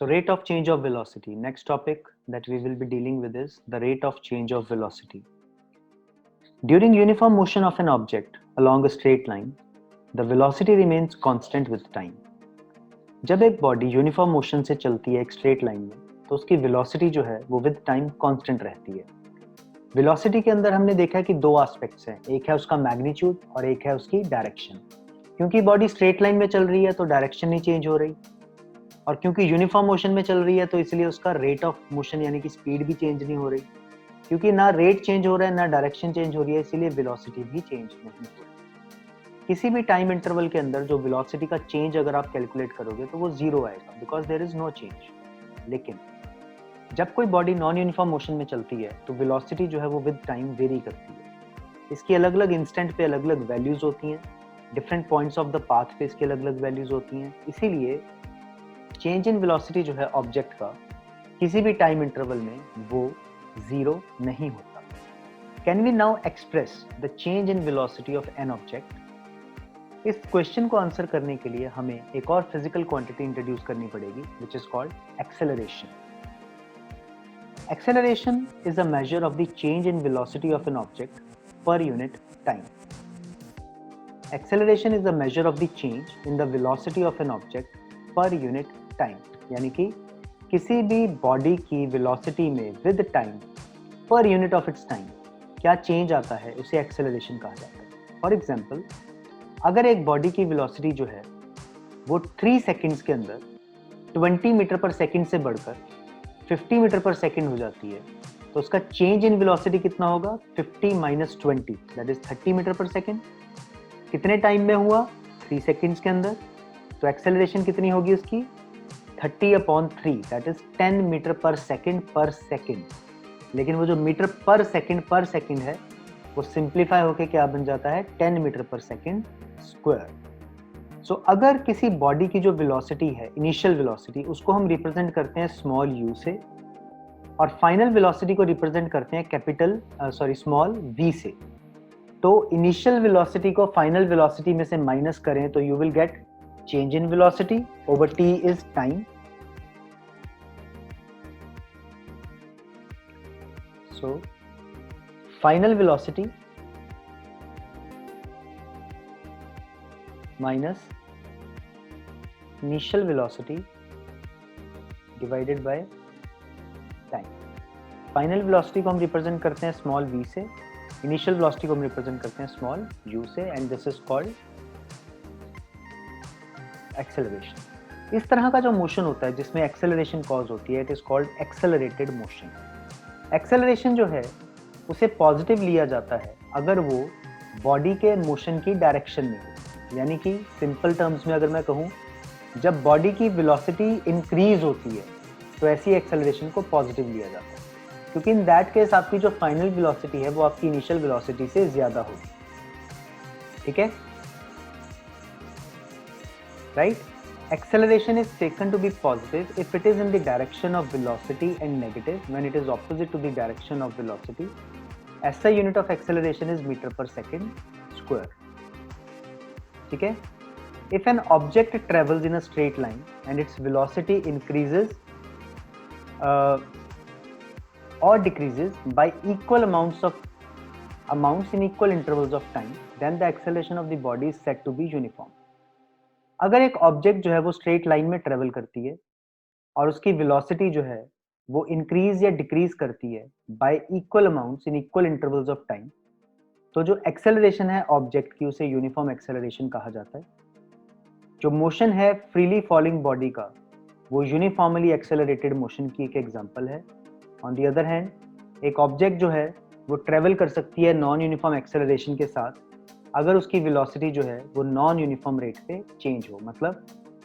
So rate of change of velocity. Next topic that we will be dealing with is the rate of change of velocity. During uniform motion of an object along a straight line, the velocity remains constant with time. जब एक body uniform motion से चलती है एक straight line में, तो उसकी velocity जो है वो विद टाइम कांस्टेंट रहती है. वेलोसिटी के अंदर हमने देखा कि दो एस्पेक्ट्स हैं, एक है उसका मैग्नीट्यूड और एक है उसकी डायरेक्शन. क्योंकि बॉडी स्ट्रेट लाइन में चल रही है तो डायरेक्शन नहीं चेंज हो रही, और क्योंकि यूनिफॉर्म मोशन में चल रही है तो इसलिए उसका रेट ऑफ मोशन यानी कि स्पीड भी चेंज नहीं हो रही. क्योंकि ना रेट चेंज हो रहा है ना डायरेक्शन चेंज हो रही है, इसीलिए वेलोसिटी भी चेंज नहीं हो रही. किसी भी टाइम इंटरवल के अंदर जो वेलोसिटी का चेंज अगर आप कैलकुलेट करोगे तो वो जीरो आएगा, because there is no change. लेकिन जब कोई बॉडी नॉन यूनिफॉर्म मोशन में चलती है तो वेलोसिटी जो है वो विद टाइम वेरी करती है. इसकी अलग अलग इंस्टेंट पे अलग अलग वैल्यूज होती हैं, different points of the path पे इसकी अलग अलग वैल्यूज होती हैं. इसीलिए चेंज इन वेलोसिटी जो है ऑब्जेक्ट का किसी भी टाइम इंटरवल में वो जीरो नहीं होता. Can we now express the change in velocity of an object? इस क्वेश्चन को आंसर करने के लिए हमें एक और फिजिकल क्वांटिटी इंट्रोड्यूस करनी पड़ेगी, which is called acceleration. Acceleration is a measure of the change in velocity of an object per unit time. Acceleration is a measure of the change in the velocity of an object per unit time, यानी कि किसी भी body की velocity में with time per unit of its time क्या change आता है उसे एक्सेलरेशन कहा जाता है. फॉर एग्जांपल, अगर एक बॉडी की वेलोसिटी जो है वो 3 सेकंड्स के अंदर 20 मीटर पर सेकंड से बढ़कर 50 मीटर पर सेकंड हो जाती है, तो उसका चेंज इन वेलोसिटी कितना होगा? 50 minus 20 that is 30 metre per second. कितने टाइम में हुआ? 3 सेकंड्स के अंदर. तो एक्सेलरेशन कितनी होगी उसकी? 30/3 that is 10 metre per second. लेकिन वो जो मीटर पर सेकंड है वो सिंप्लीफाई होके क्या बन जाता है? 10 मीटर पर सेकंड स्क्वायर. सो अगर किसी बॉडी की जो वेलोसिटी है, इनिशियल वेलोसिटी, उसको हम रिप्रेजेंट करते हैं स्मॉल यू से, और फाइनल वेलोसिटी को रिप्रेजेंट करते हैं स्मॉल वी से. तो इनिशियल वेलोसिटी को फाइनल वेलोसिटी में से माइनस करें तो you will get change in velocity over t is time. So final velocity minus initial velocity divided by time. Final velocity को हम रिप्रेजेंट करते हैं स्मॉल v से, इनिशियल वेलोसिटी को हम रिप्रेजेंट करते हैं स्मॉल u से, and this is called acceleration. इस तरह का जो मोशन होता है जिसमें एक्सेलरेशन कॉज होती है, it is called accelerated motion. Acceleration जो है उसे पॉजिटिव लिया जाता है अगर वो बॉडी के मोशन की डायरेक्शन में हो. यानी कि सिंपल टर्म्स में अगर मैं कहूँ, जब बॉडी की वेलोसिटी इंक्रीज होती है तो ऐसी एक्सेलरेशन को पॉजिटिव लिया जाता है, क्योंकि इन दैट केस आपकी जो फाइनल वेलोसिटी है वो आपकी इनिशियल वेलोसिटी से ज्यादा होगी. ठीक है, right? Acceleration is taken to be positive if it is in the direction of velocity and negative when it is opposite to the direction of velocity. SI unit of acceleration is meter per second square. ठीक है? If an object travels in a straight line and its velocity increases or decreases by equal amounts in equal intervals of time, then the acceleration of the body is said to be uniform. अगर एक object जो है वो straight line में travel करती है और उसकी वेलोसिटी जो है वो इंक्रीज या डिक्रीज करती है by equal amounts in equal intervals of time, तो जो एक्सेलरेशन है ऑब्जेक्ट की उसे यूनिफॉर्म एक्सेलरेशन कहा जाता है. जो मोशन है फ्रीली फॉलिंग बॉडी का वो यूनिफॉर्मली एक्सेलरेटेड मोशन की एक एग्जांपल है. ऑन द अदर हैंड, एक ऑब्जेक्ट जो है वो ट्रेवल कर सकती है नॉन यूनिफॉर्म एक्सेलरेशन के साथ अगर उसकी वेलोसिटी जो है वो नॉन यूनिफॉर्म रेट पे चेंज हो. मतलब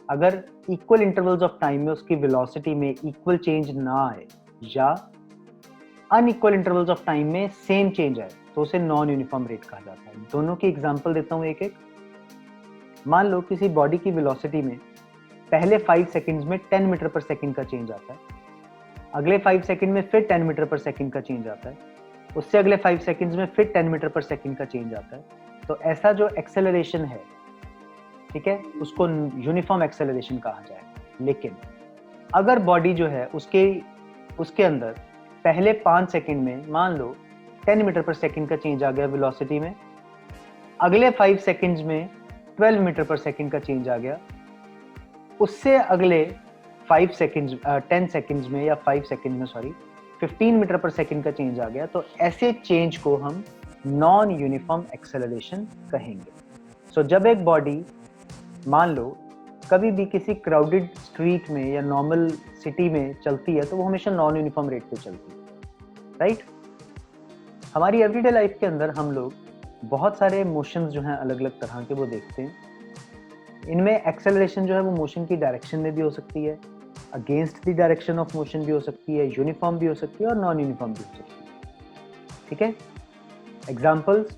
अगर इक्वल इंटरवल्स ऑफ टाइम में उसकी वेलोसिटी में इक्वल चेंज ना आए या अनइक्वल इंटरवल्स ऑफ टाइम में सेम चेंज आए तो उसे नॉन यूनिफॉर्म रेट कहा जाता है. दोनों की एग्जांपल देता हूँ एक एक. मान लो किसी बॉडी की वेलोसिटी में पहले 5 सेकंड्स में 10 मीटर पर सेकंड का चेंज आता है, अगले 5 सेकंड में फिर 10 मीटर पर सेकंड का चेंज आता है, उससे अगले 5 सेकंड्स में फिर 10 मीटर पर सेकंड का चेंज आता है. तो ऐसा जो एक्सेलरेशन है, ठीक है, उसको यूनिफॉर्म एक्सेलरेशन कहा जाएगा. लेकिन अगर बॉडी जो है उसके अंदर पहले 5 सेकंड में मान लो 10 मीटर पर सेकंड का चेंज आ गया वेलोसिटी में, अगले 5 सेकंड्स में 12 मीटर पर सेकंड का चेंज आ गया, उससे अगले 10 सेकंड्स में या 5 सेकंड में 15 मीटर पर सेकंड का चेंज आ गया, तो ऐसे चेंज को हम नॉन यूनिफॉर्म एक्सेलरेशन कहेंगे। सो जब एक बॉडी मान लो कभी भी किसी क्राउडेड स्ट्रीट में या नॉर्मल सिटी में चलती है तो वो हमेशा नॉन यूनिफॉर्म रेट पे चलती है, राइट। हमारी एवरीडे लाइफ के अंदर हम लोग बहुत सारे मोशंस जो हैं अलग अलग तरह के वो देखते हैं। इनमें एक्सेलरेशन जो है वो मोशन की डायरेक्शन में भी हो सकती है, against the direction of motion भी हो सकती है, यूनिफॉर्म भी हो सकती है और नॉन यूनिफॉर्म भी हो सकती है, ठीक है। एग्जाम्पल्स,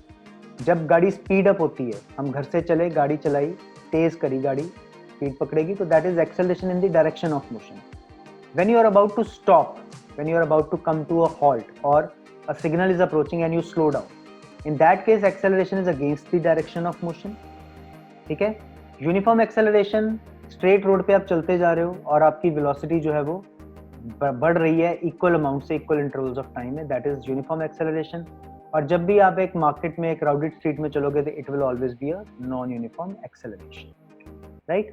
जब गाड़ी स्पीड अप होती है, हम घर से चले, गाड़ी चलाई, तेज करी गाड़ी, स्पीड पकड़ेगी, तो that is acceleration in the direction of motion. When you are about to stop, when you are about to come to a halt और a signal is approaching and you slow down, in that case acceleration is against the direction of motion, ठीक है। Uniform acceleration, straight road पे आप चलते जा रहे हो और आपकी वेलोसिटी जो है वो बढ़ रही है इक्वल अमाउंट से, इक्वल इंटरवल्स ऑफ टाइम में, दैट इज यूनिफॉर्म एक्सेलरेशन। और जब भी आप एक मार्केट में, एक क्राउडेड स्ट्रीट में चलोगे तो it will always be a non uniform acceleration, right.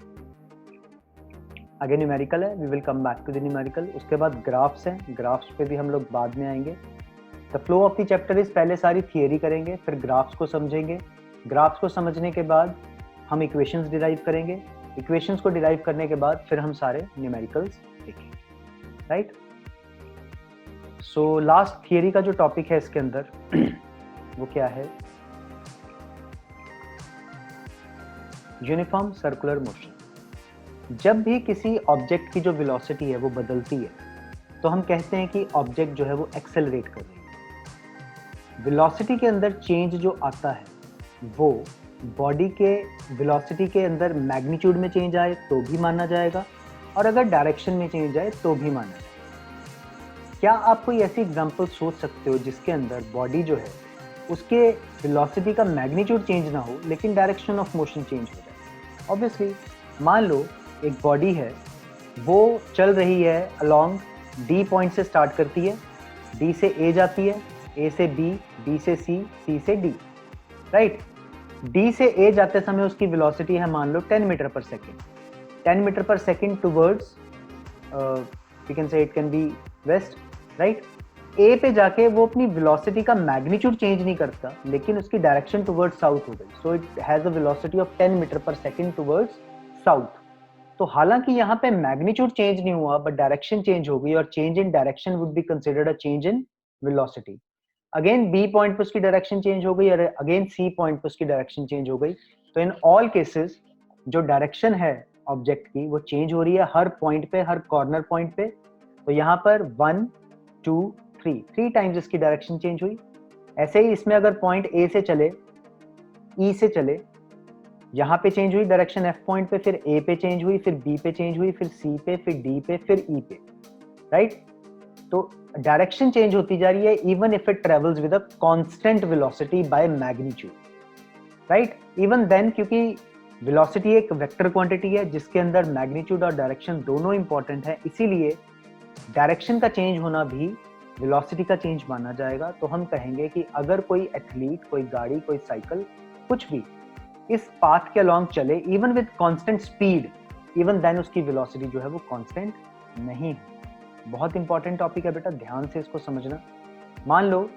आगे न्यूमेरिकल है, we will come back to the numerical. उसके बाद ग्राफ्स हैं, ग्राफ्स पे भी हम लोग बाद में आएंगे। The flow of the chapter is, पहले सारी थियरी करेंगे, फिर ग्राफ्स को समझेंगे, ग्राफ्स को समझने के बाद हम इक्वेशंस डिराइव करेंगे, इक्वेशंस को डिराइव करने के बाद फिर हम सारे न्यूमेरिकल्स देखेंगे, राइट। सो लास्ट थियरी का जो टॉपिक है इसके अंदर वो क्या है, यूनिफॉर्म सर्कुलर मोशन। जब भी किसी ऑब्जेक्ट की जो वेलोसिटी है वो बदलती है तो हम कहते हैं कि ऑब्जेक्ट जो है वो एक्सेलरेट कर रही है। वेलोसिटी के अंदर चेंज जो आता है वो बॉडी के वेलोसिटी के अंदर मैग्नीट्यूड में चेंज आए तो भी माना जाएगा, और अगर डायरेक्शन में चेंज आए तो भी माना जाएगा। क्या आप कोई ऐसी एग्जांपल सोच सकते हो जिसके अंदर बॉडी जो है उसके वेलोसिटी का मैग्नीट्यूड चेंज ना हो लेकिन डायरेक्शन ऑफ मोशन चेंज हो जाए? ऑब्वियसली, मान लो एक बॉडी है, वो चल रही है अलोंग डी पॉइंट से स्टार्ट करती है, डी से ए जाती है, ए से बी, बी से सी, सी से डी, राइट। डी से ए जाते समय उसकी वेलोसिटी है मान लो 10 metre per second, 10 metre per second towards, we can say it can be west, right. A पे जाके वो अपनी वेलोसिटी का मैग्नीट्यूड चेंज नहीं करता लेकिन उसकी डायरेक्शन टुवर्ड्स साउथ हो गई, so it has a velocity of 10 metre per second towards south. तो हालांकि यहाँ पे मैग्नीट्यूड चेंज नहीं हुआ बट डायरेक्शन चेंज हो गई, और change in direction would be considered a change in velocity. Again B point पे उसकी डायरेक्शन चेंज हो गई और अगेन सी पॉइंट पे उसकी डायरेक्शन चेंज हो गई। तो इन ऑल केसेस जो डायरेक्शन है ऑब्जेक्ट की वो चेंज हो रही है हर पॉइंट पे, हर कॉर्नर पॉइंट पे। तो यहाँ पर 1 2 3 टाइम्स इसकी डायरेक्शन चेंज हुई। ऐसे ही इसमें अगर पॉइंट ए से चले, ई से चले, यहाँ पे चेंज हुई डायरेक्शन एफ पॉइंट पे, फिर ए पे चेंज हुई, फिर बी पे चेंज हुई, फिर सी पे, फिर डी पे, फिर ई पे, राइट। तो डायरेक्शन चेंज होती जा रही है even if it travels with a constant velocity by magnitude, right. Even then, क्योंकि वेलोसिटी एक वेक्टर क्वांटिटी है जिसके अंदर मैग्नीट्यूड और डायरेक्शन दोनों इंपॉर्टेंट है, इसीलिए डायरेक्शन का चेंज होना भी वेलोसिटी का चेंज माना जाएगा। तो हम कहेंगे कि अगर कोई एथलीट, कोई गाड़ी, कोई साइकिल, कुछ भी इस पाथ के अलोंग चले even with constant speed, even then उसकी वेलोसिटी जो है वो कांस्टेंट नहीं है। बहुत इंपॉर्टेंट टॉपिक है बेटा, ध्यान से इसको समझना। मान लो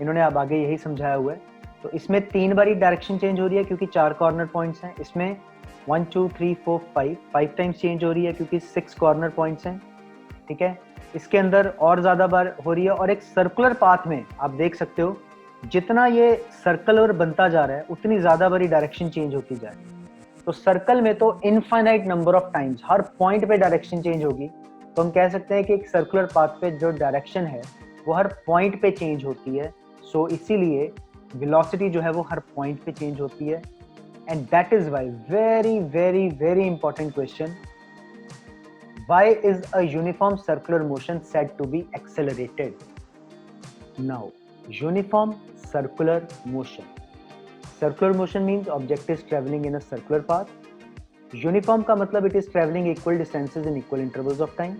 इन्होंने अब आगे यही समझाया हुआ है, तो इसमें 3 बारी डायरेक्शन चेंज हो रही है क्योंकि 4 कॉर्नर पॉइंट्स हैं। इसमें 1 2 3 4 5 टाइम्स चेंज हो रही है क्योंकि 6 कॉर्नर पॉइंट्स हैं, ठीक है। इसके अंदर और ज्यादा बार हो रही है, और एक सर्कुलर पाथ में आप देख सकते हो जितना ये सर्कल और बनता जा रहा है उतनी ज्यादा बारी डायरेक्शन चेंज होती जा रही है। तो सर्कल में तो infinite number of times her point पे डायरेक्शन चेंज होगी। तो हम कह सकते हैं कि एक सर्कुलर पाथ पे जो डायरेक्शन है वो हर पॉइंट पे चेंज होती है। सो इसीलिए वेलोसिटी जो है वो हर पॉइंट पे चेंज होती है। And that is why very very very important question, why is a uniform circular motion said to be accelerated? Now, uniform circular motion. Circular motion means object is traveling in a circular path. Uniform का मतलब it is traveling equal distances in equal intervals of time.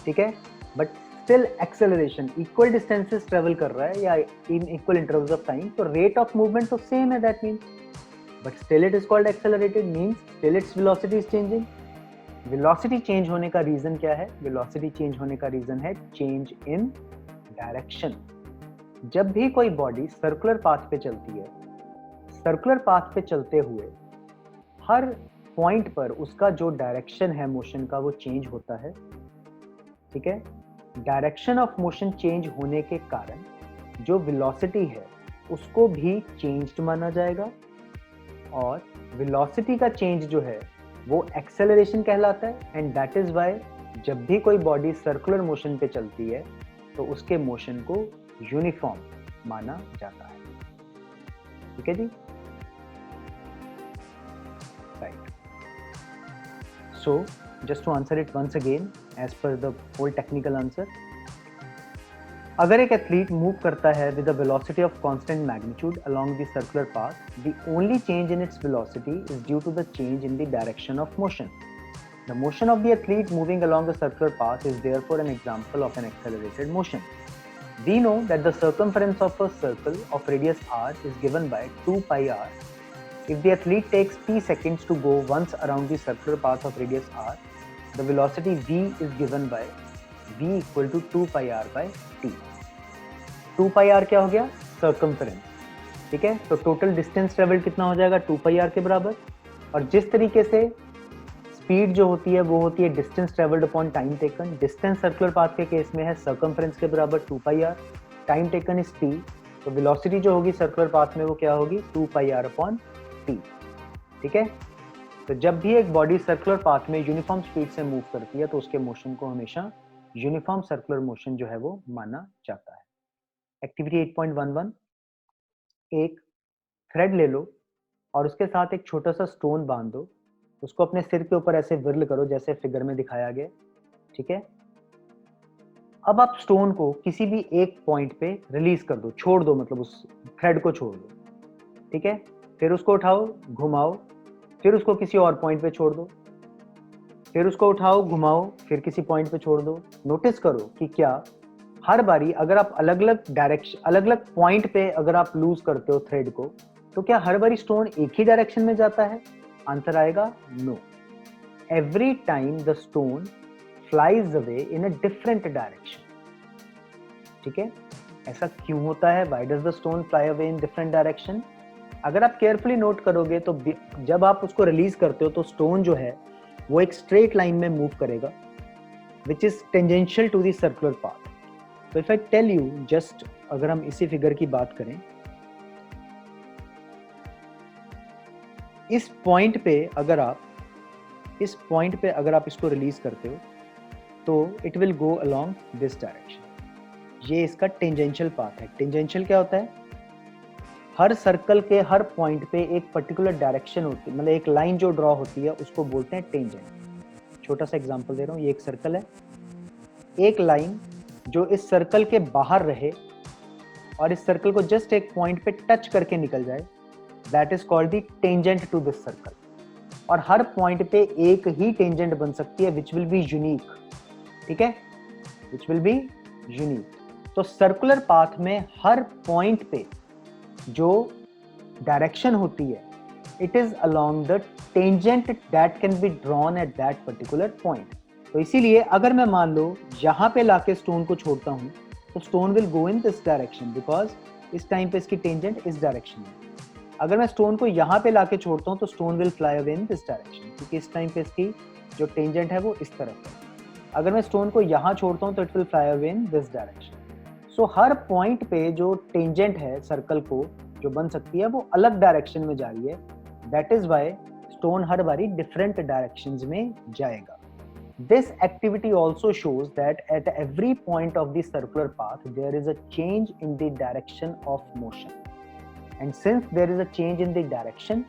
ठीक है, but still acceleration equal distances travel कर रहा है या इन equal intervals of time, तो rate of movement तो सेम है, that means, but still it is called accelerated, means still its velocity is changing. Velocity change होने का रीजन क्या है? वेलोसिटी चेंज होने का रीजन है चेंज इन डायरेक्शन। जब भी कोई बॉडी सर्कुलर पाथ पे चलती है, सर्कुलर पाथ पे चलते हुए हर पॉइंट पर उसका जो डायरेक्शन है मोशन का वो चेंज होता है, ठीक है। डायरेक्शन ऑफ मोशन चेंज होने के कारण जो वेलोसिटी है उसको भी चेंज्ड माना जाएगा, और वेलोसिटी का चेंज जो है वो एक्सेलरेशन कहलाता है, एंड दैट इज व्हाई जब भी कोई बॉडी सर्कुलर मोशन पे चलती है तो उसके मोशन को यूनिफॉर्म माना जाता है, ठीक है जी, right. So just to answer it once again as per the whole technical answer, अगर एक एथलीट मूव करता है with a velocity of constant magnitude along the circular path, the only change in its velocity is due to the change in the direction of motion. The motion of the athlete moving along the circular path is therefore an example of an accelerated motion. We know that the circumference of a circle of radius r is given by 2 pi r. If the athlete takes t seconds to go once around the circular path of radius r, the velocity v is given by v equal to 2 pi r by t. 2 pi r क्या हो गया? Circumference, ठीक है। तो total distance travel कितना हो जाएगा? 2 pi r के बराबर। और जिस तरीके से स्पीड जो होती है वो होती है distance travelled upon time taken. Distance circular path के केस में है सर्कमफ्रेंस के बराबर 2 pi r, time taken is t, तो वेलोसिटी जो होगी सर्कुलर पाथ में वो क्या होगी? 2 pi r अपॉन t, ठीक है। तो जब भी एक बॉडी सर्कुलर पाथ में यूनिफॉर्म स्पीड से मूव करती है तो उसके मोशन को हमेशा यूनिफॉर्म सर्कुलर मोशन जो है वो माना जाता है। एक्टिविटी 8.11, एक थ्रेड ले लो और उसके साथ एक छोटा सा स्टोन बांध दो, उसको अपने सिर के ऊपर ऐसे विर्ल करो जैसे फिगर में दिखाया गया, ठीक है। अब आप स्टोन को किसी भी एक पॉइंट पे रिलीज कर दो, छोड़ दो, मतलब उस थ्रेड को छोड़ दो, ठीक है। फिर उसको उठाओ, घुमाओ, फिर उसको किसी और पॉइंट पे छोड़ दो, फिर उसको उठाओ, घुमाओ, फिर किसी पॉइंट पे छोड़ दो। नोटिस करो कि क्या हर बारी अगर आप अलग अलग डायरेक्शन, अलग अलग पॉइंट पे अगर आप लूज करते हो थ्रेड को, तो क्या हर बारी स्टोन एक ही डायरेक्शन में जाता है? आंसर आएगा no. Every time the stone flies away in a different direction, ठीक है। ऐसा क्यों होता है? Why does the stone fly away in different direction? अगर आप केयरफुली नोट करोगे तो जब आप उसको रिलीज करते हो तो स्टोन जो है वो एक स्ट्रेट लाइन में मूव करेगा which is tangential to the circular path. तो if I tell you, just अगर हम इसी फिगर की बात करें, इस पॉइंट पे अगर आप इसको रिलीज करते हो तो it will go along this direction. ये इसका टेंजेंशियल पाथ है। टेंजेंशियल क्या होता है? हर सर्कल के हर पॉइंट पे एक पर्टिकुलर डायरेक्शन होती है, मतलब एक लाइन जो ड्रॉ होती है उसको बोलते हैं टेंजेंट। छोटा सा एग्जांपल दे रहा हूँ, ये एक सर्कल है, एक लाइन जो इस सर्कल के बाहर रहे और इस सर्कल को जस्ट एक पॉइंट पे टच करके निकल जाए, that is called the tangent to this circle. और हर पॉइंट पे एक ही टेंजेंट बन सकती है विच विल बी यूनिक, ठीक है, विच विल बी यूनिक। तो सर्कुलर पाथ में हर पॉइंट पे जो डायरेक्शन होती है it is along the tangent that can be drawn at that particular point. तो इसीलिए अगर मैं मान लो यहाँ पे लाके स्टोन को छोड़ता हूँ तो stone will go in this direction because इस टाइम पे इसकी टेंजेंट इस डायरेक्शन में। अगर मैं स्टोन को यहाँ पे लाके छोड़ता हूँ तो stone will fly away in this direction, क्योंकि इस टाइम पे इसकी जो टेंजेंट है वो इस तरफ है। अगर मैं स्टोन को यहाँ छोड़ता हूँ तो it will fly away in this direction. So her point पे जो टेंजेंट है सर्कल को जो बन सकती है वो अलग डायरेक्शन में जा रही है, दैट इज व्हाई स्टोन हर बारी डिफरेंट डायरेक्शंस में जाएगा। This activity also shows that at every point of the circular path there is a change in the direction of motion, and since there is a change in the direction,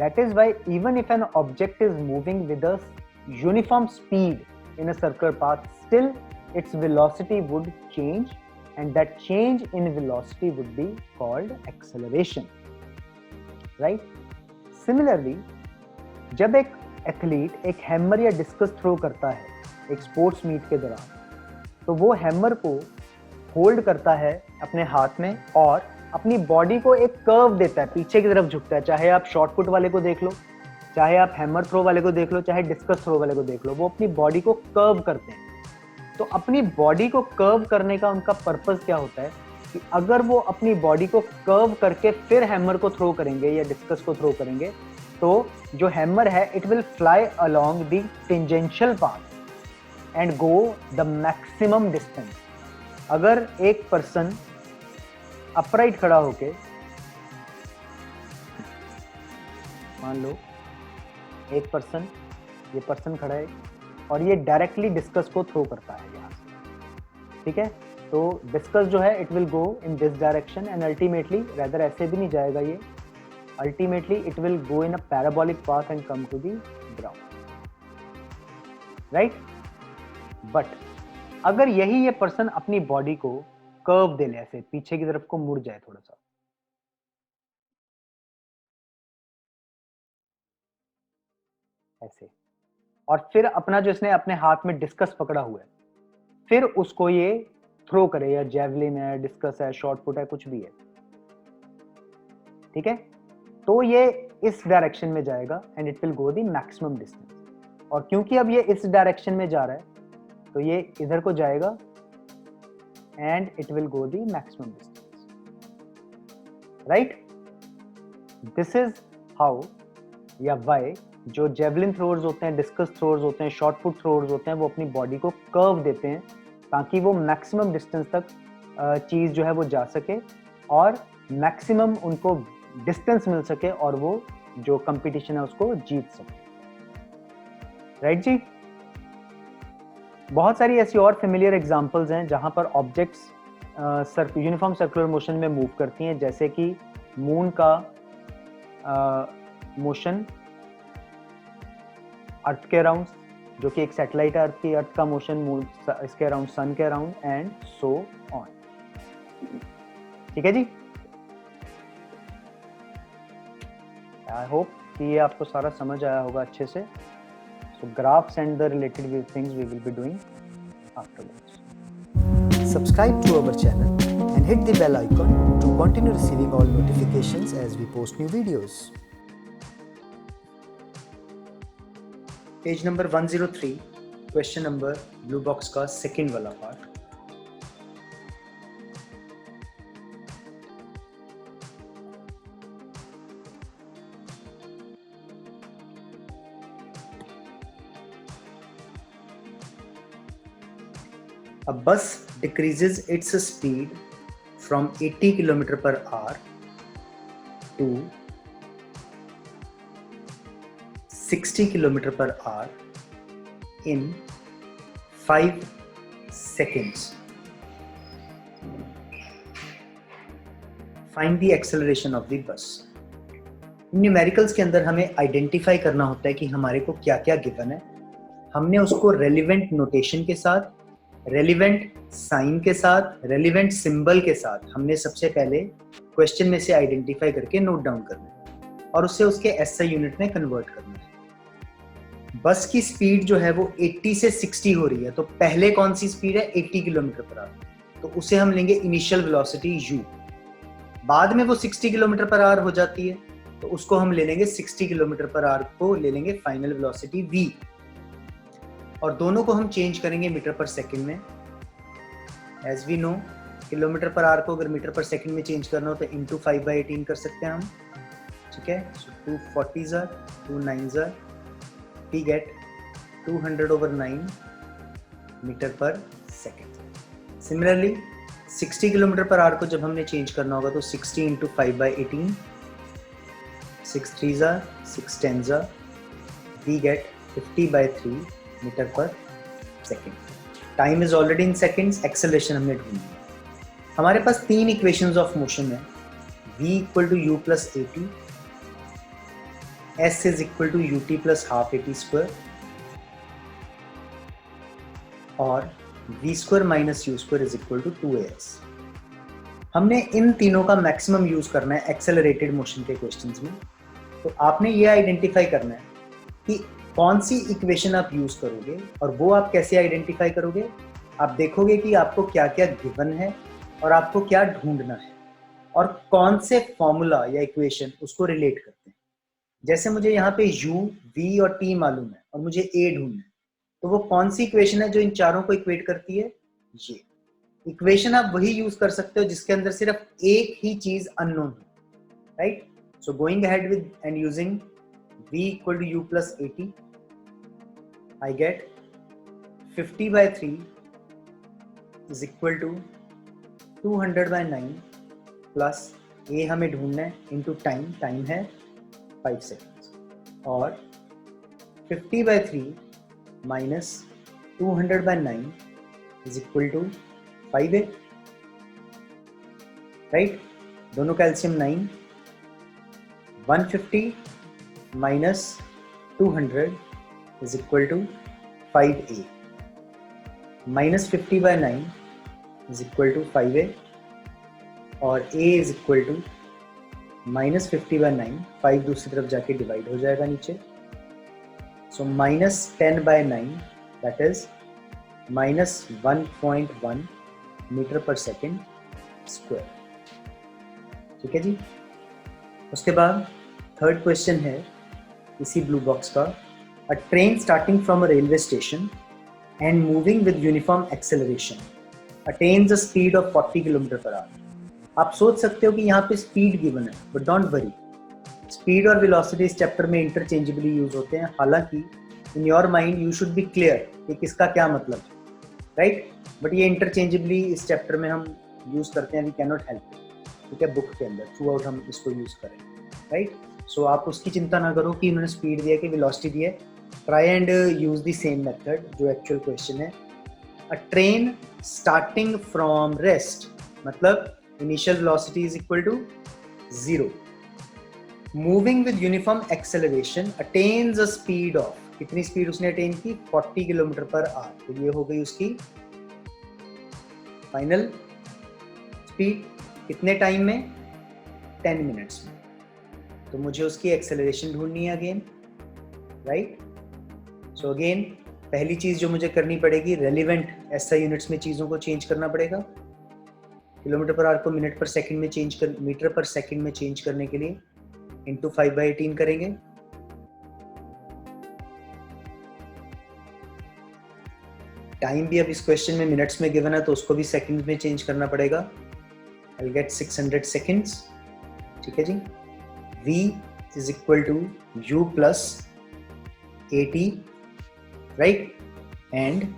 that is why even if an object is moving with a uniform speed in a circular path, still its velocity would change, and that change in velocity would be called acceleration, right? Similarly, जब एक athlete एक hammer या discus throw करता है एक sports meet के दौरान, तो वो हैमर को होल्ड करता है अपने हाथ में और अपनी बॉडी को एक कर्व देता है, पीछे की तरफ झुकता है। चाहे आप शॉर्ट पुट वाले को देख लो, चाहे आप हैमर थ्रो वाले को देख लो, चाहे डिस्कस थ्रो वाले को देख लो, वो अपनी बॉडी को कर्व करते हैं। तो अपनी बॉडी को कर्व करने का उनका पर्पस क्या होता है कि अगर वो अपनी बॉडी को कर्व करके फिर हैमर को थ्रो करेंगे या डिस्कस को थ्रो करेंगे, तो जो हैमर है it will fly along the tangential path and go the maximum distance. अगर एक पर्सन अपराइट खड़ा होके, मान लो एक पर्सन, ये पर्सन खड़ा है और ये डायरेक्टली डिस्कस को थ्रो करता है यहाँ से, ठीक है। तो डिस्कस जो है it will go in this direction and ultimately, rather ऐसे भी नहीं जाएगा ये, ultimately it will go in a parabolic path and come to the ground, right. But अगर यही ये पर्सन अपनी बॉडी को कर्व दे ले, ऐसे पीछे की तरफ को मुड़ जाए थोड़ा सा, ऐसे, और फिर अपना जो इसने अपने हाथ में डिस्कस पकड़ा हुआ है, फिर उसको ये थ्रो करे, या जेवलिन है, डिस्कस है, शॉर्ट पुट है, कुछ भी है, ठीक है। तो ये इस डायरेक्शन में जाएगा and it will go the maximum distance. और क्योंकि अब ये इस डायरेक्शन में जा रहा है, तो ये इधर को जाएगा and it will go the maximum distance, right. This is how या व्हाई जो जेवलिन थ्रोअर्स होते हैं, डिस्कस थ्रोअर्स होते हैं, शॉर्ट पुट थ्रोअर्स होते हैं, वो अपनी बॉडी को कर्व देते हैं ताकि वो मैक्सिमम डिस्टेंस तक चीज जो है वो जा सके और मैक्सिमम उनको डिस्टेंस मिल सके और वो जो कंपटीशन है उसको जीत सके, राइट जी। बहुत सारी ऐसी और फेमिलियर एग्जांपल्स हैं जहां पर ऑब्जेक्ट्स यूनिफॉर्म सर्कुलर मोशन में मूव करती हैं, जैसे कि मून का मोशन अर्थ के अराउंड, जो कि एक सैटेलाइट है अर्थ की, अर्थ का मोशन मून इसके अराउंड, सन के अराउंड एंड सो ऑन, ठीक है जी। आई होप कि ये आपको सारा समझ आया होगा अच्छे से। So graphs and the related things we will be doing afterwards. Subscribe to our channel and hit the bell icon to continue receiving all notifications as we post new videos. Page number 103, question number blue box का second वाला part. A bus decreases its speed from 80 km per hour to 60 km per hour in 5 seconds. Find the acceleration of the bus. Numericals के अंदर हमें identify करना होता है कि हमारे को क्या क्या गिवन है। हमने उसको रेलिवेंट नोटेशन के साथ, रेलिवेंट साइन के साथ, रेलिवेंट सिंबल के साथ हमने सबसे पहले क्वेश्चन में से आइडेंटिफाई करके नोट डाउन करना है और उससे उसके एसआई यूनिट में कन्वर्ट करना है। बस की स्पीड जो है वो 80 से 60 हो रही है, तो पहले कौन सी स्पीड है? 80 किलोमीटर पर आवर, तो उसे हम लेंगे इनिशियल वेलोसिटी u। बाद में वो 60 किलोमीटर पर आवर हो जाती है, तो उसको हम ले लेंगे 60 किलोमीटर पर आवर को ले लेंगे फाइनल वेलोसिटी v, और दोनों को हम चेंज करेंगे मीटर पर सेकंड में। As we know, kilometre per hour को अगर मीटर पर सेकंड में चेंज करना हो तो इंटू 5/18 कर सकते हैं हम, ठीक है। So 240 2 9 we get 200/9 metre per second. Similarly 60 kilometre per hour को जब हमने चेंज करना होगा तो 60 into 5/18, 6 3 6 10 we get 50/3 metre per second. Time is already in seconds, acceleration हमने ढूंढी है। हमारे पास 3 इक्वेशंस ऑफ मोशन है, v equal to u plus at, s is equal to ut plus half at square, और v square minus u square is equal to 2as। हमने इन तीनों का मैक्सिमम यूज करना है एक्सेलरेटेड मोशन के questions में। तो आपने ये आइडेंटिफाई करना है कि कौन सी इक्वेशन आप यूज करोगे और वो आप कैसे आइडेंटिफाई करोगे? आप देखोगे कि आपको क्या क्या गिवन है और आपको क्या ढूंढना है और कौन से फॉर्मूला या इक्वेशन उसको रिलेट करते हैं। जैसे मुझे यहाँ पे u, v और t मालूम है और मुझे a ढूंढना है, तो वो कौन सी इक्वेशन है जो इन चारों को इक्वेट करती है? ये इक्वेशन आप वही यूज कर सकते हो जिसके अंदर सिर्फ एक ही चीज अननोन है, right? So going ahead with and using v equal to u plus 80, I get 50 by 3 is equal to 200 by 9 plus a हमें ढूंढना है इंटू टाइम, टाइम है 5 सेकेंड्स, और 50 by 3 minus 200 by 9 is equal to 5a, right? दोनों calcium 9, 150 minus 200 is equal to 5a, minus 50 by 9 is equal to 5a, और a is equal to minus 50 by 9, 5 दूसरी तरफ जाके डिवाइड हो जाएगा नीचे, so minus 10 by 9 that is minus 1.1 metre per second square. ठीक है जी। उसके बाद थर्ड क्वेश्चन है इसी ब्लू बॉक्स का, अ train starting from a railway station and moving with uniform acceleration attains a speed of 40 kilometre per our. आप सोच सकते हो कि यहाँ पे स्पीड गिवन है, बट डोंट वरी, स्पीड और वेलोसिटी इस चैप्टर में इंटरचेंजेबली यूज होते हैं। हालांकि in your mind you should be clear कि किसका क्या मतलब है, राइट? बट ये इंटरचेंजेबली इस चैप्टर में हम यूज करते हैं, वी कैन नॉट हेल्प, ठीक है? बुक के अंदर थ्रू आउट हम इसको यूज करें, राइट? सो आप उसकी चिंता ना करो कि उन्होंने स्पीड दिया कि वेलोसिटी दी है, try and use the same method जो एक्चुअल क्वेश्चन है। अ ट्रेन स्टार्टिंग फ्रॉम रेस्ट, मतलब initial velocity is equal to 0, moving with uniform acceleration attains a speed of, कितनी स्पीड उसने अटेन की? 40 किलोमीटर पर आवर। तो ये हो गई उसकी फाइनल स्पीड, कितने टाइम में? 10 मिनट्स में। तो मुझे उसकी एक्सेलरेशन ढूंढनी है अगेन, राइट? सो अगेन पहली चीज जो मुझे करनी पड़ेगी, रेलिवेंट एसआई यूनिट्स में चीजों को चेंज करना पड़ेगा। किलोमीटर पर आवर को मिनट पर सेकंड में चेंज कर, मीटर पर सेकंड में चेंज करने के लिए इंटू 5/18 करेंगे। टाइम भी अब इस क्वेश्चन में मिनट्स में गिवन है तो उसको भी सेकंड में चेंज करना पड़ेगा। I will get 600 seconds. ठीक है जी। v is equal to u plus 80, right? And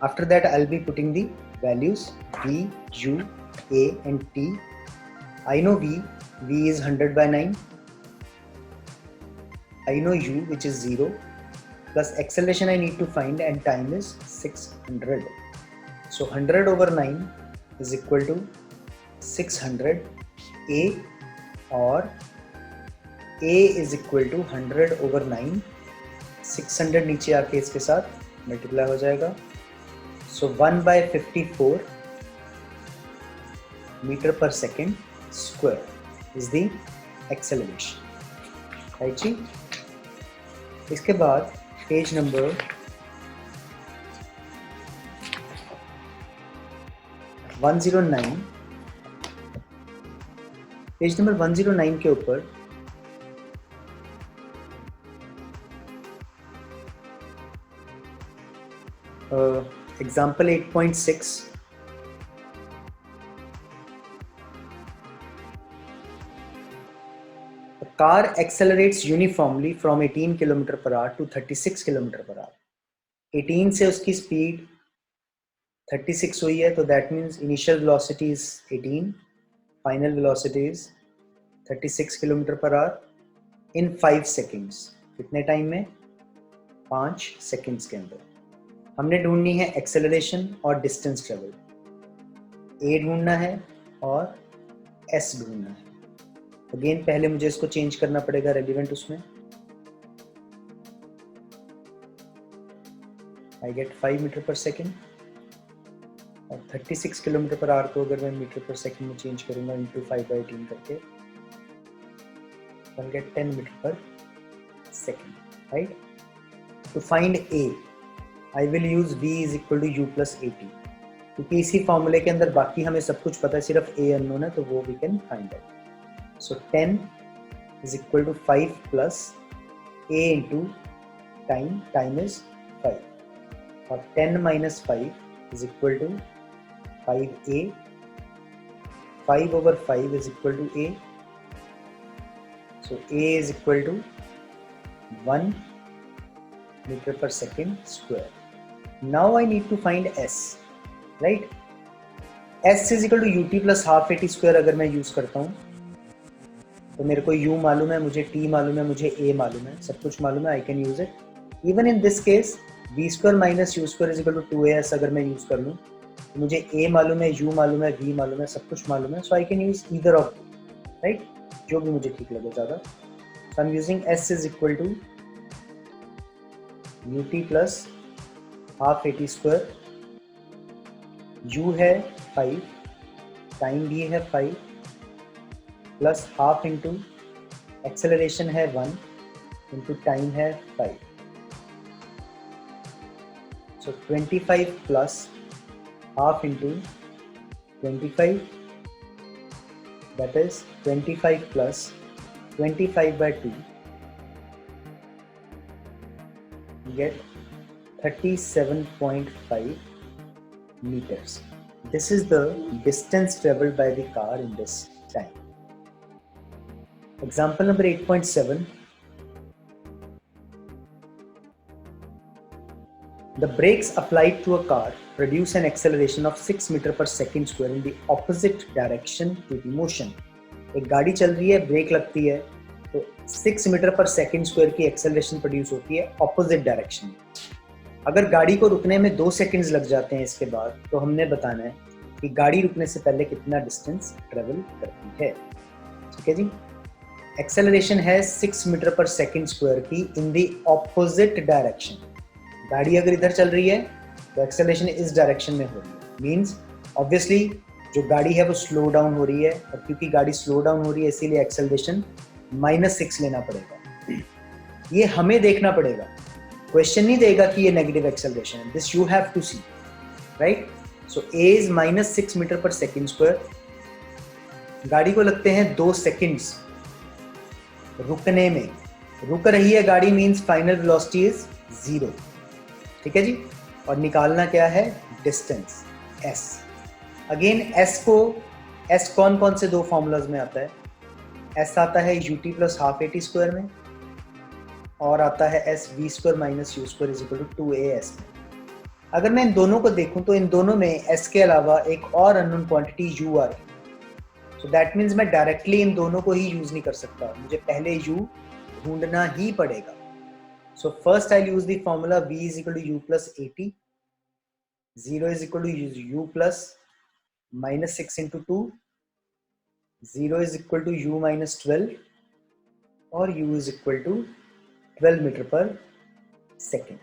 after that I will be putting the values v, u, a and t. I know v is 100 by 9, I know u which is 0, plus acceleration I need to find and time is 600. So 100 over 9 is equal to 600 a, और a is equal to 100 over 9, 600 नीचे आके इसके साथ multiply हो जाएगा। So 1/54 metre per second square is the acceleration, right जी? इसके बाद पेज नंबर 109, पेज नंबर 109 के ऊपर example 8.6, car accelerates uniformly from 18 km per hour to 36 km per hour. 18 से उसकी स्पीड 36 हुई है, तो that means initial velocity is 18, final velocity is 36 km per hour in 5 seconds. कितने टाइम में? 5 seconds के अंदर। हमने ढूंढनी है एक्सेलरेशन और डिस्टेंस ट्रेवल, a ढूंढना है और s ढूंढना है। अगेन पहले मुझे इसको चेंज करना पड़ेगा रेलिवेंट उसमें। I get 5 metre per second, और 36 किलोमीटर पर आवर को अगर मैं मीटर पर सेकेंड में चेंज करूंगा इंटू 5/18 करके, I get 10 metre per second, right? to find A, I will use V is equal to U plus AT, क्योंकि इसी फॉर्मूले के अंदर बाकी हमें सब कुछ पता है, सिर्फ A अननोन है, तो वो we can find out. So 10 is equal to 5 plus A into time is 5, और 10 minus 5 is equal to 5A. 5 over 5 is equal to A. So A is equal to 1 meter per second square. Now I need to find S, right? S is equal to ut plus half at square अगर मैं use करता हूँ तो मेरे को u मालूम है, मुझे t मालूम है, मुझे a मालूम है, सब कुछ मालूम है. I can use it. Even in this case, v square minus u square is equal to 2as अगर मैं यूज कर लूँ तो मुझे a मालूम है, u मालूम है, v मालूम है, सब कुछ मालूम है. So I can use either of them, right? जो भी मुझे ठीक लगे ज़्यादा. So I'm using S is equal to ut plus half at square. U है 5, टाइम भी है 5, प्लस हाफ इंटू एक्सेलरेशन है 1 इंटू टाइम है 5. So 25 plus half into 25, that is 25 plus 25 by 2, you get 37.5 meters. This is the distance traveled by the car in this time. Example number 8.7. The brakes applied to a car produce an acceleration of 6 meter per second square in the opposite direction to the motion. एक गाड़ी चल रही है, break लगती है तो 6 metre per second square की acceleration produce होती है ऑपोजिट डायरेक्शन में. अगर गाड़ी को रुकने में 2 सेकेंड्स लग जाते हैं इसके बाद, तो हमने बताना है कि गाड़ी रुकने से पहले कितना डिस्टेंस ट्रेवल करती है. ठीक है जी. एक्सेलरेशन है 6 मीटर पर सेकेंड स्क्वायर की इन द ऑपोजिट डायरेक्शन. गाड़ी अगर इधर चल रही है तो एक्सेलरेशन इस डायरेक्शन में हो रही है. मीन्स ऑब्वियसली जो गाड़ी है वो स्लो डाउन हो रही है, और क्योंकि गाड़ी स्लो डाउन हो रही है इसीलिए एक्सेलरेशन -6 लेना पड़ेगा. ये हमें देखना पड़ेगा, क्वेश्चन नहीं देगा कि ये नेगेटिव एक्सेलरेशन है. This you have to see, right. So A is -6 metre per second square. गाड़ी को लगते हैं 2 सेकेंड्स रुकने में. रुक रही है गाड़ी मीन्स फाइनल वेलोसिटी इज 0. ठीक है जी. और निकालना क्या है, डिस्टेंस s. अगेन s कौन कौन से 2 फॉर्मूलाज में आता है. s आता है ut plus half at square में, और आता है s v square minus U square is equal to 2as में. अगर मैं इन दोनों को देखूं तो इन दोनों में s के अलावा एक और अननोन क्वांटिटी u आ रही है. सो दैट मीन्स मैं डायरेक्टली इन दोनों को ही यूज नहीं कर सकता, मुझे पहले u ढूंढना ही पड़ेगा. So first I use the formula v is equal to u plus 80. 0 is equal to u plus -6 into 2. 0 is equal to u minus 12, or u is equal to 12 meter per second.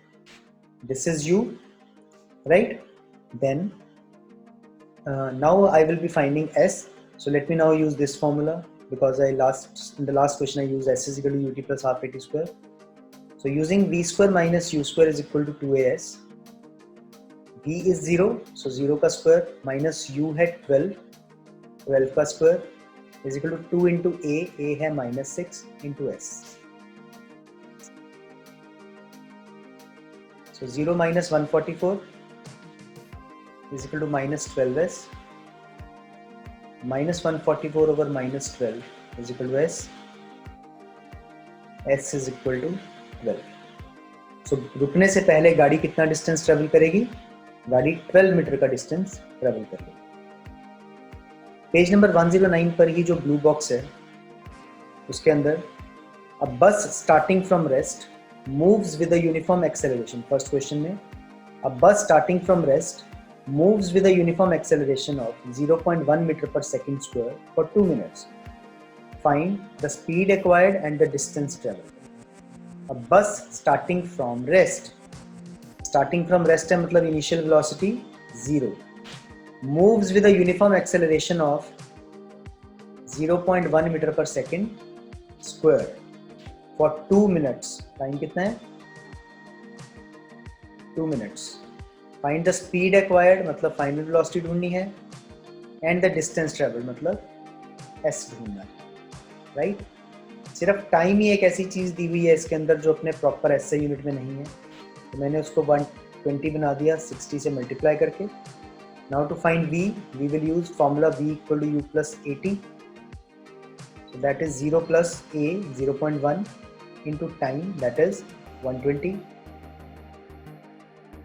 This is u, right? Then now I will be finding s. So let me now use this formula, because in the last question I used s is equal to ut plus half at square. So using v square minus u square is equal to 2as. v is 0, so 0 का square minus u है 12, 12 का square is equal to 2 into a है -6 into s. So 0 minus 144 is equal to -12s. -144 over -12 is equal to s. s is equal to 12. सो रुकने से पहले गाड़ी कितना distance travel करेगी, गाड़ी 12 मीटर का डिस्टेंस ट्रेवल करेगी. पेज नंबर 109 पर ही जो ब्लू बॉक्स है उसके अंदर a bus starting from rest moves with a uniform acceleration. First question में a bus starting from rest moves with a uniform acceleration of 0.1 metre per second square for 2 minutes. Find the speed acquired and the distance travelled. A bus starting from rest है मतलब initial velocity 0, moves with a uniform acceleration of 0.1 meter per second square for 2 minutes. Time कितना है, 2 minutes. Find the speed acquired मतलब final velocity ढूंढनी है, and the distance travel मतलब s ढूंढना है, राइट? सिर्फ टाइम ही एक ऐसी चीज़ दी हुई है इसके अंदर जो अपने प्रॉपर SI यूनिट में नहीं है, तो मैंने उसको 120 बना दिया 60 से मल्टीप्लाई करके. Now to find v, we will use formula v equal to u plus 80. So that is 0 plus a 0.1 into time, that is 120.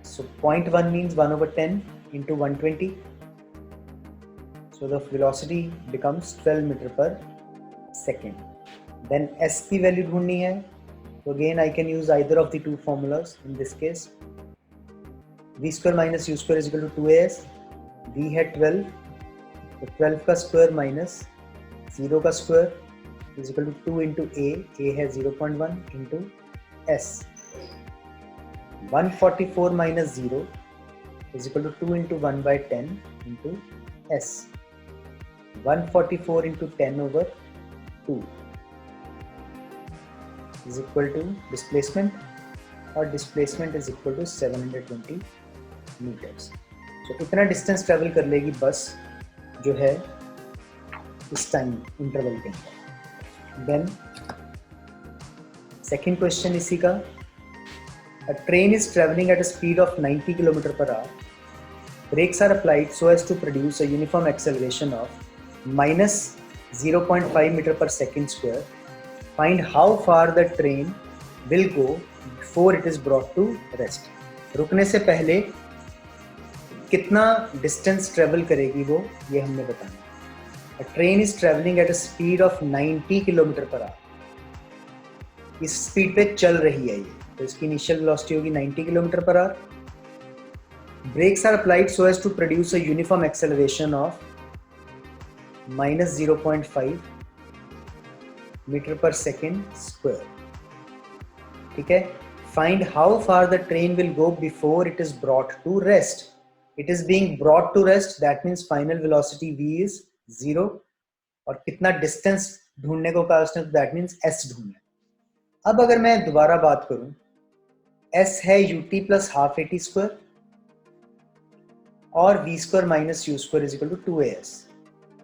So 0.1 means 1 over 10 into 120. So the velocity becomes 12 meter per second. Then s की value ढूंढनी है, so again I can use either of the two formulas. In this case v square minus u square is equal to 2as. v है 12, तो 12 का square minus 0 का square is equal to 2 into a है 0.1 into s. 144 minus 0 is equal to 2 into 1 by 10 into s. 144 into 10 over 2 is equal to displacement, और displacement is equal to 720 meters. So इतना distance travel कर लेगी बस जो है इस टाइम इंटरवल के अंदर. Then second question इसी का. A train is traveling at a speed of 90 km per hour. Brakes are applied so as to produce a uniform acceleration of minus 0.5 meter per second square. Find how far the train will go before it is brought to rest. रुकने से पहले कितना distance travel करेगी वो, ये हमने बताना. A train is traveling at a speed of 90 km per hour. इस स्पीड पे चल रही है ये, तो इसकी इनिशियल वेलोसिटी होगी 90 km per hour. Brakes are applied so as to produce a uniform acceleration of minus 0.5 meter per second square. ठीक है. Find how far the train will go before it is brought to rest. It is being brought to rest, that means final velocity v is 0. और कितना distance ढूंढने को कहा उसने, that means s ढूंढना है. अब अगर मैं दोबारा बात करूं, s है ut plus half at square और v square minus u square is equal to 2as.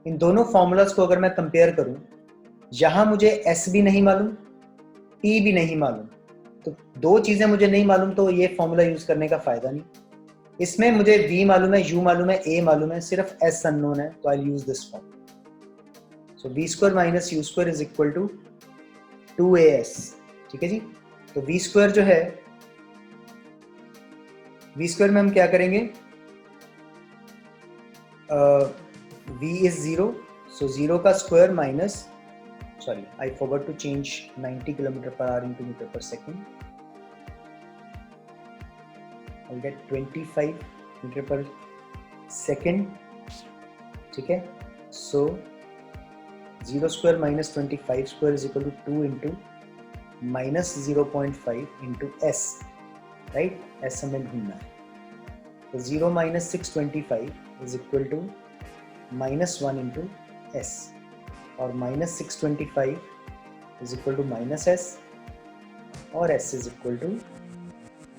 इन दोनों फॉर्मूलाज को अगर मैं कंपेयर करूं, यहां मुझे s भी नहीं मालूम, t भी नहीं मालूम, तो दो चीजें मुझे नहीं मालूम, तो ये फॉर्मूला यूज करने का फायदा नहीं. इसमें मुझे v मालूम है, u मालूम है, a मालूम है, सिर्फ s अननोन है, तो I use this formula. So v square minus u square is equal to 2as. ठीक है जी. तो v square जो है, v square में हम क्या करेंगे, v is 0, so 0 का square minus, sorry I forgot to change 90 km per hour into meter per second. I'll get 25 meter per second. ठीक है. so 0 square minus 25 square is equal to 2 into minus 0.5 into s, right? s हमें ढूंढना है. तो 0 minus 625 is equal to minus 1 into s, और minus 625 is equal to minus s, और s is equal to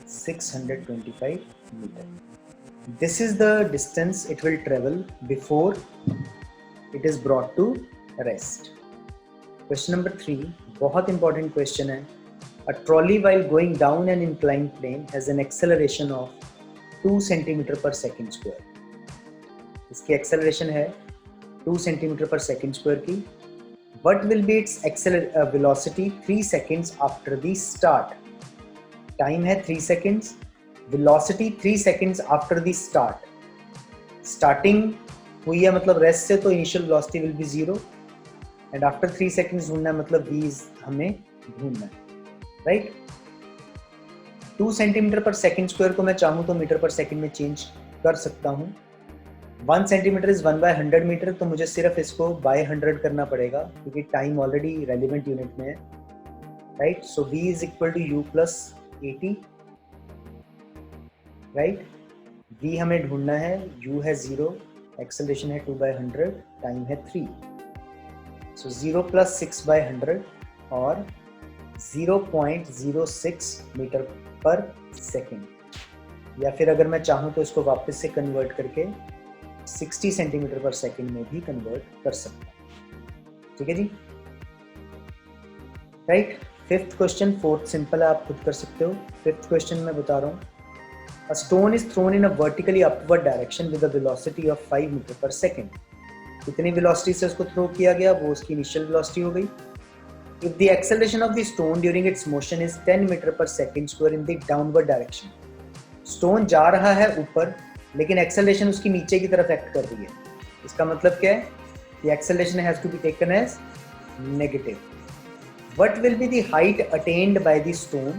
625 meter. This is the distance it will travel before it is brought to rest. Question number 3, बहुत important question है. A trolley while going down an inclined plane has an acceleration of 2 centimeter per second square. इसकी acceleration है 2 centimeter per second square की. What will be its velocity 3 seconds after the start? Time है 3 seconds, velocity 3 seconds after the start. Starting हुई है मतलब rest से, तो initial velocity will be 0. And after 3 seconds ढूंढना है मतलब v हमें ढूंढना है, राइट? 2 सेंटीमीटर पर सेकंड स्क्वायर को मैं चाहूँ तो मीटर पर सेकंड में चेंज कर सकता हूँ. 1 सेंटीमीटर इज 1 by 100 मीटर, तो मुझे सिर्फ इसको बाय 100 करना पड़ेगा क्योंकि टाइम ऑलरेडी रेलिवेंट यूनिट में है, right? So v is equal to u plus 80, right? v हमें ढूंढना है, u है 0, एक्सेलरेशन है 2 by 100, टाइम है 3. सो 0 plus 6 by 100 और 0.06 मीटर पर सेकेंड. या फिर अगर मैं चाहूँ तो इसको वापस से कन्वर्ट करके 60 सेंटीमीटर पर सेकंड में भी कन्वर्ट कर सकता हूँ। ठीक है जी, right. Fifth question, fourth simple है, आप खुद कर सकते हो। फिफ्थ क्वेश्चन मैं बता रहा हूँ, a stone is thrown in a vertically upward direction with a velocity of 5 metre per second. कितनी वेलोसिटी से उसको थ्रो किया गया, वो उसकी इनिशियल वेलोसिटी हो गई। If the acceleration of the stone during its motion is 10 metre per second square in the downward direction. Stone जा रहा है ऊपर, लेकिन एक्सेलरेशन उसकी नीचे की तरफ एक्ट कर रही है। इसका मतलब क्या है, the acceleration has to be taken as negative. What will be the height attained by the stone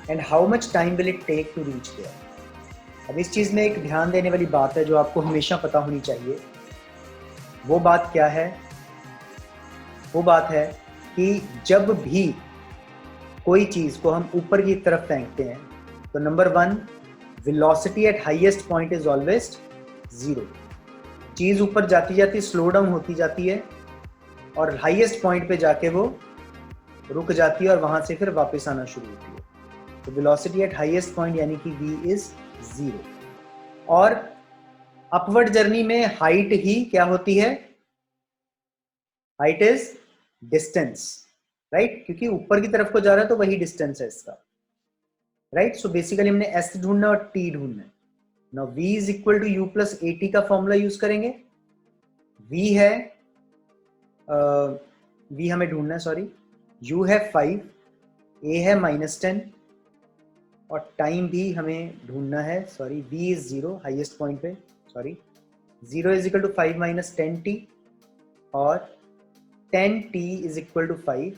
and how much time will it take to reach there? अब इस चीज में एक ध्यान देने वाली बात है जो आपको हमेशा पता होनी चाहिए। वो बात क्या है? वो बात है कि जब भी कोई चीज को हम ऊपर की तरफ फेंकते हैं तो number 1, velocity at highest point is always 0। चीज ऊपर जाती जाती स्लो डाउन होती जाती है और हाईएस्ट पॉइंट पे जाके वो रुक जाती है और वहां से फिर वापस आना शुरू होती है। तो वेलोसिटी एट हाईएस्ट पॉइंट यानी कि v इज 0। और अपवर्ड जर्नी में हाइट ही क्या होती है? हाइट इज डिस्टेंस, राइट, क्योंकि ऊपर की तरफ को जा रहा है तो वही डिस्टेंस है इसका, राइट। सो बेसिकली हमने s ढूंढना और t ढूंढना है। Now v is equal to u plus at का फॉर्मूला यूज करेंगे। v है v हमें ढूंढना है, सॉरी, u है 5, a है -10 और टाइम भी हमें ढूंढना है, sorry, v is 0 highest point पे, sorry, 0 is equal to 5 minus 10t और 10t is equal to 5,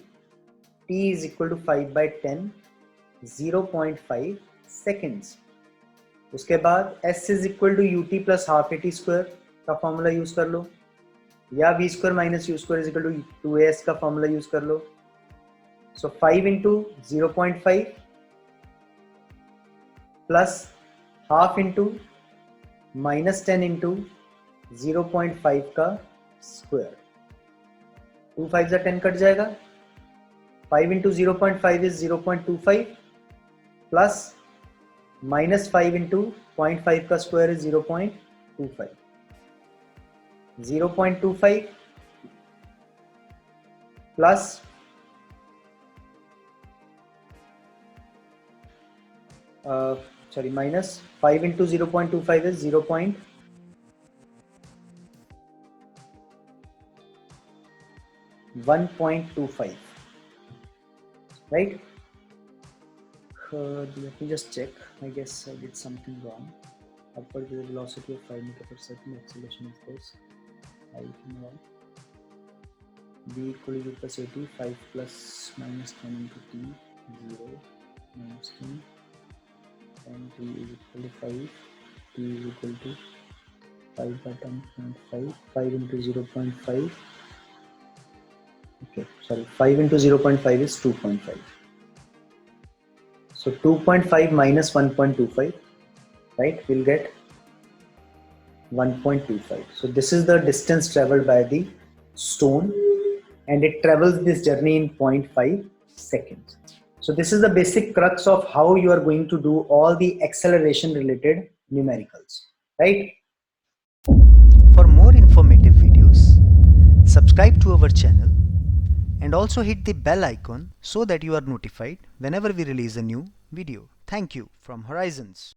t is equal to 5 by 10, 0.5 seconds. उसके बाद s is equal to ut plus half at square का formula use कर लो, या v square minus u square is equal to 2as का formula use कर लो। So 5 into 0.5 plus half into -10 into 0.5 का स्क्वायर, 2 5 से 10 कट जाएगा। 5 इंटू 0.5 इज 0.25 प्लस -5 इंटू 0.5 का square is 0.25, 0.25 plus minus 5 into 0.25 is 1.25, right? Let me just check. I guess I did something wrong. Upward with a velocity of 5 meter per second, acceleration is this. I can wrong. V equal to u plus 80, 5 plus minus 10 into t, 0 minus 10, 10 t is equal to 5, t is equal to 5 by 10.5, 5 into 0.5, okay, sorry, 5 into 0.5 is 2.5. So 2.5 minus 1.25, right, we'll get 1.25. So this is the distance traveled by the stone and it travels this journey in 0.5 seconds. So this is the basic crux of how you are going to do all the acceleration related numericals, right? For more informative videos, subscribe to our channel and also hit the bell icon so that you are notified whenever we release a new video. Thank you from Horizons.